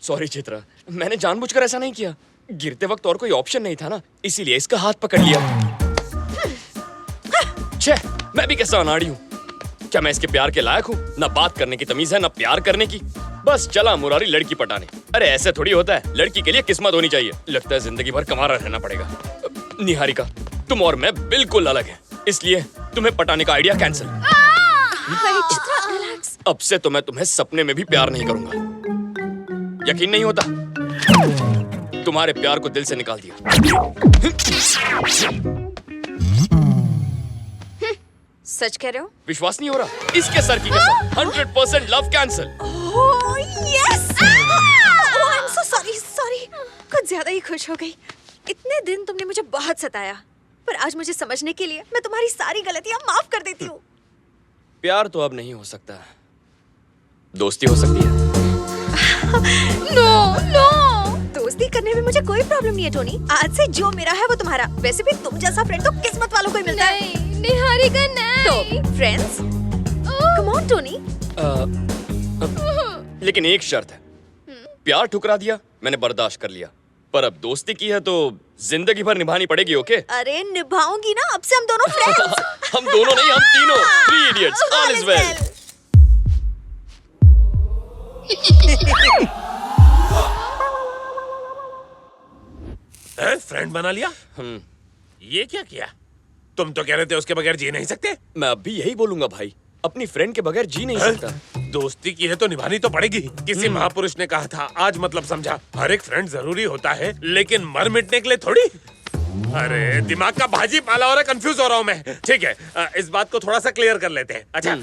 Sorry Chitra, मैंने जानबूझकर ऐसा नहीं किया। गिरते वक्त और कोई ऑप्शन नहीं था ना, इसीलिए इसका हाथ पकड़ लिया। छे, मैं भी कैसा अनाड़ी हूँ। क्या मैं इसके प्यार के लायक हूँ? ना बात करने की तमीज है, ना प्यार करने की। बस चला मुरारी लड़की पटाने। अरे ऐसे थोड़ी होता है, लड़की के लिए किस्मत होनी चाहिए। लगता है जिंदगी भर कमारा रहना पड़ेगा। निहारिका, तुम और मैं बिल्कुल अलग हैं, इसलिए तुम्हें पटाने का आइडिया कैंसिल। अब से तो मैं तुम्हें सपने में भी प्यार नहीं करूंगा। यकीन नहीं होता? तुम्हारे प्यार को दिल से निकाल दिया। सच कह रहे हो? विश्वास नहीं हो रहा? इसके सर की कसम, 100% love cancel. Oh yes! I am so sorry. कुछ ज्यादा ही खुश हो गई। इतने दिन तुमने मुझे बहुत सताया, पर आज मुझे समझने के लिए मैं तुम्हारी सारी गलतियां माफ कर देती हूँ। प्यार तो अब नहीं हो सकता, दोस्ती हो सकती है। नो दोस्ती करने में मुझे कोई प्रॉब्लम नहीं है टोनी। आज से जो मेरा है वो तुम्हारा। वैसे भी तुम जैसा फ्रेंड तो किस्मत वालों को ही मिलता है। निहारिका नहीं। तो फ्रेंड्स, कम ऑन टोनी। लेकिन एक शर्त है। प्यार ठुकरा दिया, मैंने बर्दाश्त कर लिया, पर अब दोस्ती की है तो जिंदगी भर निभानी पड़ेगी। ओके? अरे निभाऊंगी ना, अब से हम दोनों फ्रेंड्स। हम दोनों नहीं, हम तीनों। 3 idiots, all is well. Friend बना लिया? ये क्या किया? तुम तो कह रहे थे उसके बगैर जी नहीं सकते। मैं अब भी यही बोलूंगा भाई, अपनी फ्रेंड के बगैर जी नहीं सकता। दोस्ती की है तो निभानी तो पड़ेगी। किसी महापुरुष ने कहा था, आज मतलब समझा। हर एक फ्रेंड जरूरी होता है, लेकिन मर मिटने के लिए थोड़ी। अरे दिमाग का भाजी पाला हो रहा है, कंफ्यूज हो रहा हूँ मैं। ठीक है, इस बात को थोड़ा सा क्लियर कर लेते हैं। अच्छा,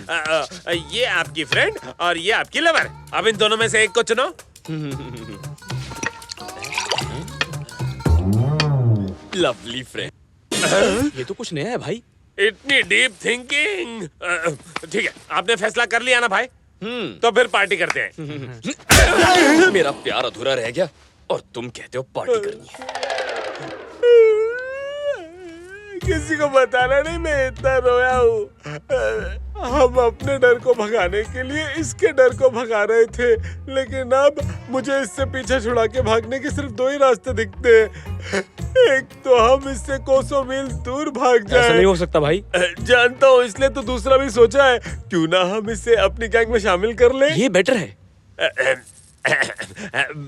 ये आपकी फ्रेंड और ये आपकी लवर। अब इन दोनों में से एक को चुनो। Lovely friend. ये तो कुछ नया है भाई। इतनी डीप थिंकिंग। ठीक है, आपने फैसला कर लिया ना भाई? तो फिर पार्टी करते हैं। मेरा प्यार अधूरा रह गया और तुम कहते हो पार्टी करनी है। किसी को बताना नहीं मैं इतना रोया हूँ। हम अपने डर को भगाने के लिए इसके डर को भगा रहे थे, लेकिन अब मुझे इससे पीछे छुड़ा के भागने के सिर्फ 2 ही रास्ते दिखते हैं। एक तो हम इससे कोसों मील दूर भाग जाएं। ऐसा नहीं हो सकता भाई। जानता हूँ, इसलिए तो दूसरा भी सोचा है, क्यों ना हम इसे अपनी गैंग में शामिल कर लें। ये बेटर है।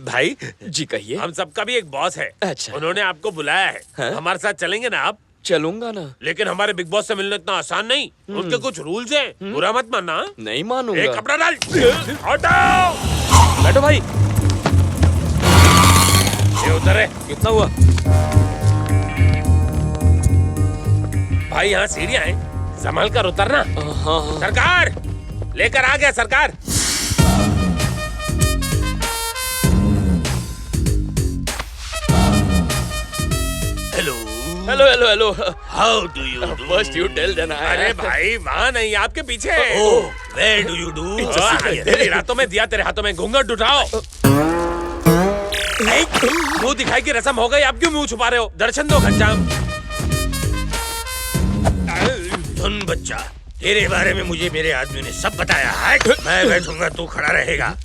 भाई जी कहिए। हम सबका भी एक बॉस है। अच्छा। उन्होंने आपको बुलाया है। हाँ? हमारे साथ चलेंगे ना आप? चलूंगा ना। लेकिन हमारे बिग बॉस से मिलना इतना आसान नहीं। उनके कुछ रूल्स हैं, बुरा मत मानना। नहीं मानूंगा। एक कपड़ा डाल। हटाओ। बैठो भाई। ये उधर है। कितना हुआ? भाई यहाँ सीढ़ियाँ हैं, संभल कर उतरना। हाँ। सरकार लेकर आ गया सरकार। Hello. How do you do? First you tell then I. अरे भाई वहाँ नहीं, आपके पीछे। Where do you do? तेरी रातों में दिया, तेरे हाथों में घूंघट उठाओ। मुंह दिखाई की रस्म हो गई, आप क्यों मुंह छुपा रहे हो? दर्शन दो घनश्याम। सुन बच्चा, तेरे बारे में मुझे मेरे आदमी ने सब बताया है। मैं बैठूंगा, तू खड़ा रहेगा।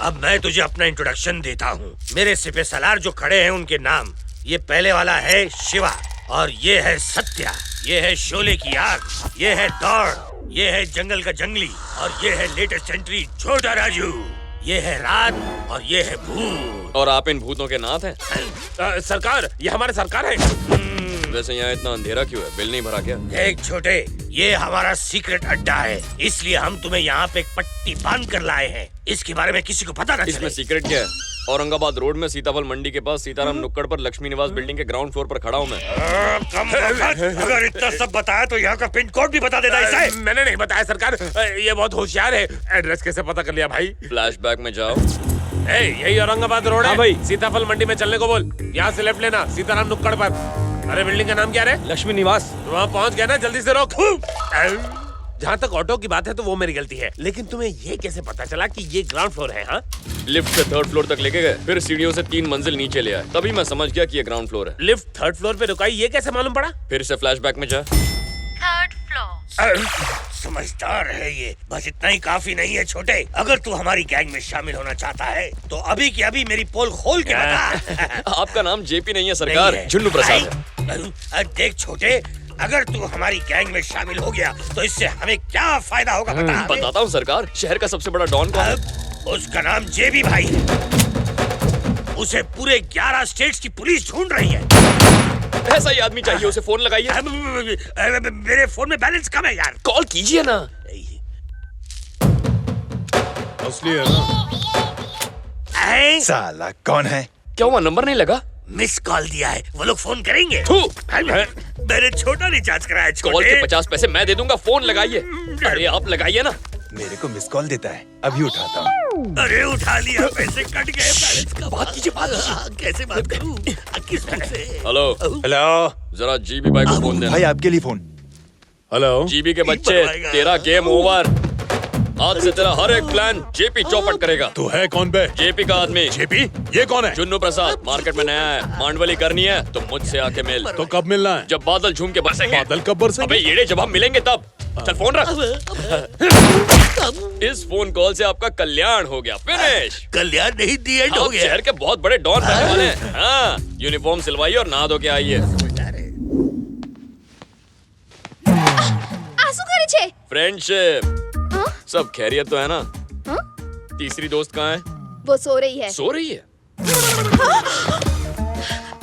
अब मैं तुझे अपना इंट्रोडक्शन देता हूँ। मेरे सिपे सलार जो खड़े हैं उनके नाम, ये पहले वाला है शिवा, और ये है सत्या, ये है शोले की आग, ये है दौड़, ये है जंगल का जंगली, और ये है लेटेस्ट एंट्री छोटा राजू, ये है रात, और ये है भूत। और आप इन भूतों के नाथ हैं? सरकार, ये हमारे सरकार है। वैसे यहाँ इतना अंधेरा क्यों है? बिल नहीं भरा क्या? देख छोटे, ये हमारा सीक्रेट अड्डा है, इसलिए हम तुम्हें यहाँ पे एक पट्टी बांध कर लाए हैं। इसके बारे में किसी को पता ना चले। इसमें सीक्रेट क्या है? औरंगाबाद रोड में सीताफल मंडी के पास सीताराम नुक्कड़ पर लक्ष्मी निवास बिल्डिंग के ग्राउंड फ्लोर पर खड़ा हूँ मैं। कम अगर इतना सब बताया तो यहाँ का पिन कोड भी बता देना इसे। मैंने नहीं बताया सरकार, ये बहुत होशियार है। एड्रेस कैसे पता कर लिया भाई? फ्लैशबैक में जाओ। यही औरंगाबाद रोड है भाई। सीताफल मंडी में चलने को बोल। यहाँ से लेफ्ट लेना, सीताराम नुक्कड़ पर। अरे बिल्डिंग का नाम क्या है? लक्ष्मी निवास। वहाँ पहुँच गया ना, जल्दी से रोक। जहाँ तक ऑटो की बात है तो वो मेरी गलती है, लेकिन तुम्हें ये कैसे पता चला कि ये ग्राउंड फ्लोर है? हाँ, लिफ्ट से 3rd फ्लोर तक लेके गए, फिर सीढ़ियों से 3 मंजिल नीचे ले आए, तभी मैं समझ गया कि ये ग्राउंड फ्लोर है। लिफ्ट 3rd फ्लोर पे रुकाई, ये कैसे मालूम पड़ा? फिर से फ्लैशबैक में जा। 3rd floor. समझदार है ये। बस इतना ही काफी नहीं है छोटे। अगर तू हमारी गैंग में शामिल होना चाहता है तो अभी की अभी मेरी पोल खोल के बता। आपका नाम जेपी नहीं है सरकार, झुन्नू प्रसाद है। देख छोटे, अगर तू हमारी गैंग में शामिल हो गया तो इससे हमें क्या फायदा होगा बता। बताता हूँ सरकार, शहर का सबसे बड़ा डॉन कौन है? उसका नाम जेबी भाई है। उसे पूरे 11 स्टेट्स की पुलिस ढूंढ रही है। ऐसा ही आदमी चाहिए, उसे फोन लगाइए। मेरे फोन में बैलेंस कम है यार। कॉल कीजिए ना। असली है ना? साला कौन है? क्या हुआ, नंबर नहीं लगा? मिस कॉल दिया है, वो लोग फोन करेंगे। थू। मैंने छोटा रिचार्ज कराया छोटे। कॉल के 50 पैसे मैं दे दूंगा, फोन लगाइए। अरे आप लगाइए ना। मेरे को मिस कॉल देता है, अभी उठाता हूँ। अरे उठा लिया, पैसे कट गए, बैलेंस का बात कीजिए, बात कीजिए। कैसे बात करूं? किस मुंह से? हेलो हेलो जरा जीबी भाई को फोन देना। भाई, आपके लिए फोन। हेलो जीबी के बच्चे, तेरा गेम ओवर। आज से तेरा हर एक प्लान जेपी चौपट करेगा। तू है कौन बे? जेपी का आदमी जेपी? ये कौन है? जुन्नू प्रसाद, मार्केट में नया है। मांडवली करनी है तो मुझसे आके मिल। तो कब मिलना है? जब बादल झूम के बरसेंगे। बादल कब बरसेंगे? अबे येड़े, जब हम मिलेंगे तब। चल फोन रख। इस फोन कॉल से आपका कल्याण हो गया, फिनिश। कल्याण नहीं, दी एंड हो आप गया। शहर के बहुत बड़े डॉन बनने वाले हैं। हाँ, यूनिफॉर्म सिलवाइए और नहा धो के आइए। आंसू करे छे। फ्रेंडशिप। हाँ? सब खैरियत तो है ना? हाँ? तीसरी दोस्त कहाँ है? वो सो रही है। सो रही है?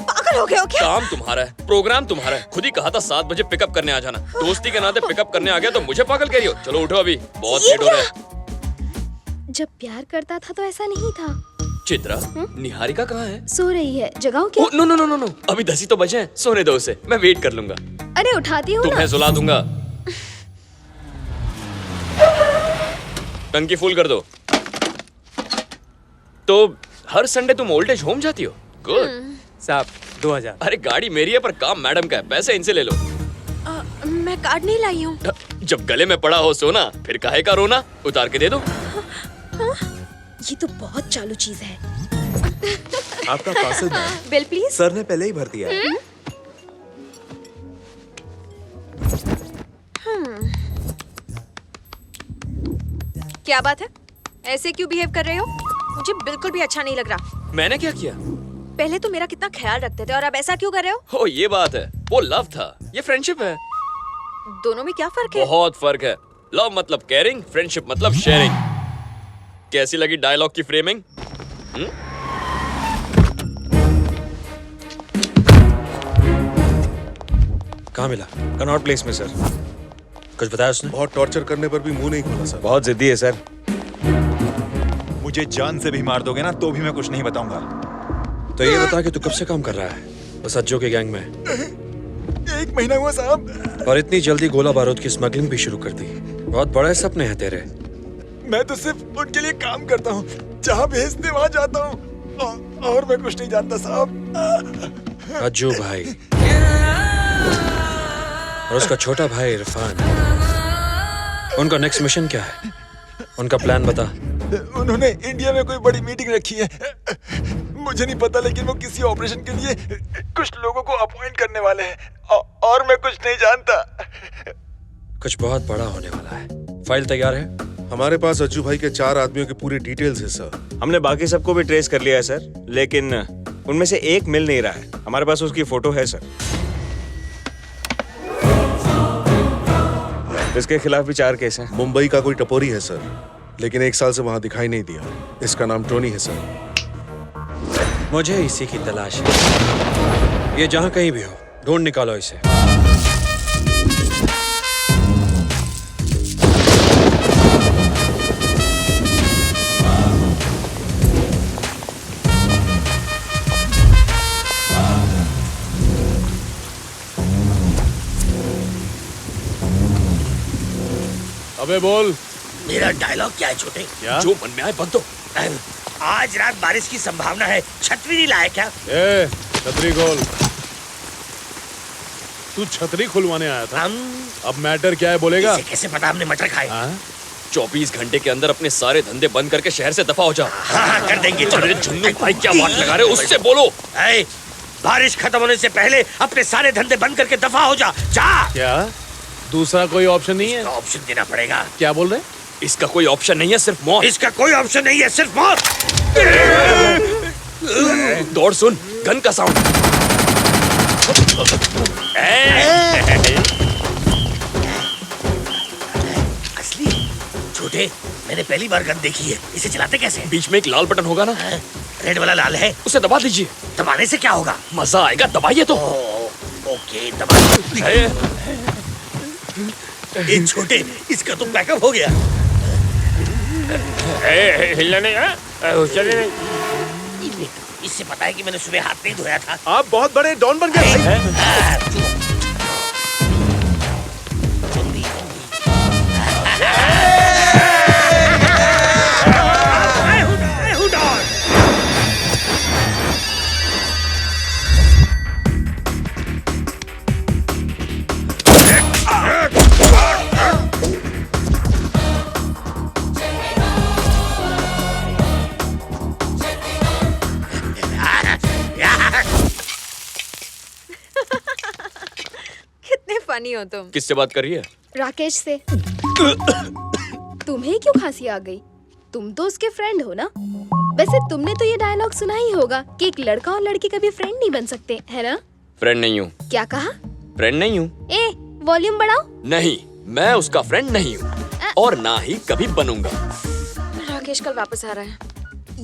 पागल हो गए हो क्या? काम तुम्हारा है, प्रोग्राम तुम्हारा है। खुद ही कहा था 7 बजे पिकअप करने आ जाना। दोस्ती के नाते पिकअप करने आ गया तो मुझे पागल कह रही हो? चलो उठो, अभी बहुत ये लेट हो रहा है। जब प्यार करता था तो ऐसा नहीं था। चित्रा, निहारिका कहाँ है? सो रही है, जगाऊं क्या? No no no no no, अभी 10 ही तो बजे हैं, सोने दो उसे, मैं वेट कर लूंगा। अरे उठाती हूँ ना। तुम्हें सुला दूंगा। टंकी फुल कर दो। तो हर संडे तुम ओल्ड एज होम जाती हो? गुड। साहब 2000। अरे गाड़ी मेरी है पर काम मैडम का है, पैसे इनसे ले लो। मैं कार्ड नहीं लाई हूँ। जब गले में पड़ा हो सोना, फिर काहे का रोना? उतार के दे दो। ये तो बहुत चालू चीज है। आपका parcel ma'am, bill please. Sir ने पहले ही भर दिया है। क्या बात है? ऐसे क्यों बिहेव कर रहे हो? मुझे बिल्कुल भी अच्छा नहीं लग रहा। मैंने क्या किया? पहले तो मेरा कितना ख्याल रखते थे और अब ऐसा क्यों कर रहे हो? ओ ये बात है, वो लव था, ये फ्रेंडशिप है। दोनों में क्या फर्क है? बहुत फर्क है। लव मतलब केयरिंग, फ्रेंडशिप मतलब शेयरिंग। कैसी लगी डायलॉग की फ्रेमिंग? कहाँ मिला? कनॉट प्लेस में सर। कुछ बताया उसने? बहुत टॉर्चर करने पर भी मुंह नहीं खोला सर। बहुत जिद्दी है सर। मुझे जान से भी मार दोगे ना तो भी मैं कुछ नहीं बताऊंगा। तो ये बता कि तू कब से काम कर रहा है बस अज्जो के गैंग में? 1 महीना हुआ साहब। और इतनी जल्दी गोला बारूद की स्मगलिंग भी शुरू कर दी। बहुत बड़े सपने हैं तेरे। मैं तो सिर्फ उनके लिए काम करता हूँ, जहाँ भेजते वहाँ जाता हूँ, और मैं कुछ नहीं जानता साहब। अज्जू भाई और उसका छोटा भाई इरफान, उनका नेक्स्ट मिशन क्या है? उनका प्लान बता। उन्होंने इंडिया में कोई बड़ी मीटिंग रखी है, मुझे नहीं पता, लेकिन वो किसी ऑपरेशन के लिए कुछ लोगों को अपॉइंट करने वाले हैं, और मैं कुछ नहीं जानता। कुछ बहुत बड़ा होने वाला है। फाइल तैयार है? हमारे पास अज्जू भाई के 4 आदमियों की पूरी डिटेल्स है सर। हमने बाकी सबको भी ट्रेस कर लिया है सर, लेकिन उनमें से एक मिल नहीं रहा है। हमारे पास उसकी फोटो है सर। इसके खिलाफ भी 4 केस हैं। मुंबई का कोई टपोरी है सर, लेकिन 1 साल से वहाँ दिखाई नहीं दिया। इसका नाम टोनी है सर। मुझे इसी की तलाश है। ये जहां कहीं भी हो, ढूंढ निकालो इसे। अबे बोल। मेरा डायलॉग क्या है छोटे? क्या? जो मन में आए बक दो। आज रात बारिश की संभावना है, छतरी नहीं लाया क्या? ए, छतरी खोल। तू छतरी खुलवाने आया था? अब मैटर क्या है बोलेगा? इसे कैसे पता हमने मटर खाए? हाँ? 24 घंटे के अंदर अपने सारे धंधे बंद करके शहर से दफा हो जाओ। हाँ, कर देंगे। अरे जुन्नू भाई क्या बात लगा रहे हो, उससे बोलो। बारिश खत्म होने से पहले अपने सारे धंधे बंद करके दफा हो जा। जा। क्या? दूसरा कोई ऑप्शन नहीं है? ऑप्शन देना पड़ेगा। क्या बोल रहे? इसका कोई ऑप्शन नहीं है, सिर्फ मौत। इसका कोई ऑप्शन नहीं है, सिर्फ मौत। दौड़ सुन, गन का साउंड। असली छोटे, मैंने पहली बार गन देखी है। इसे चलाते कैसे? बीच में एक लाल बटन होगा ना, रेड वाला लाल है, उसे दबा दीजिए। दबाने से क्या होगा? मजा आएगा, दबाइए तो। ओके, दबा। ये छोटे, इसका तो बैकअप हो गया। हिलने नहीं, चले नहीं। इससे पता है कि मैंने सुबह हाथ नहीं धोया था। आप बहुत बड़े डॉन बन गए भाई। मैं हूँ डॉन। कितने फनी हो तुम। किससे बात कर रही है? राकेश से। तुम्हें क्यों खांसी आ गई? तुम तो उसके फ्रेंड हो ना? वैसे तुमने तो ये डायलॉग सुना ही होगा कि एक लड़का और लड़की कभी फ्रेंड नहीं बन सकते, है ना? फ्रेंड नहीं हूँ। क्या कहा? फ्रेंड नहीं हूँ। ए, वॉल्यूम बढ़ाओ। नहीं, मैं उसका फ्रेंड नहीं हूँ और ना ही कभी बनूंगा। राकेश कल वापस आ रहा है।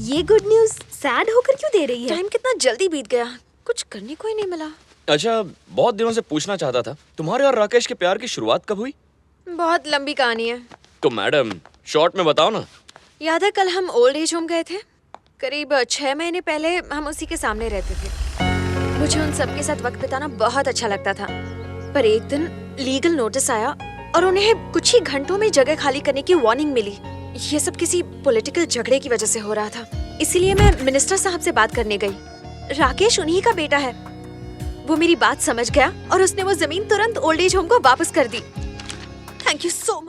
ये गुड न्यूज सैड होकर क्यों दे रही है? टाइम कितना जल्दी बीत गया, कुछ करने को ही नहीं मिला। अच्छा, बहुत दिनों से पूछना चाहता था, तुम्हारे और राकेश के प्यार की शुरुआत कब हुई? बहुत लंबी कहानी है। तो मैडम शॉर्ट में बताओ ना। याद है कल हम ओल्ड एज होम गए थे? करीब 6 महीने पहले हम उसी के सामने रहते थे। मुझे उन सबके साथ वक्त बिताना बहुत अच्छा लगता था, पर एक दिन लीगल नोटिस आया और उन्हें कुछ ही घंटों में जगह खाली करने की वार्निंग मिली। ये सब किसी पॉलिटिकल झगड़े की वजह से हो रहा था, इसीलिए मैं मिनिस्टर साहब से बात करने गई। राकेश उन्हीं का बेटा है। वो मेरी बात समझ गया और उसने वो जमीन तुरंत ओल्ड एज होम को वापस कर दी। Thank you so much.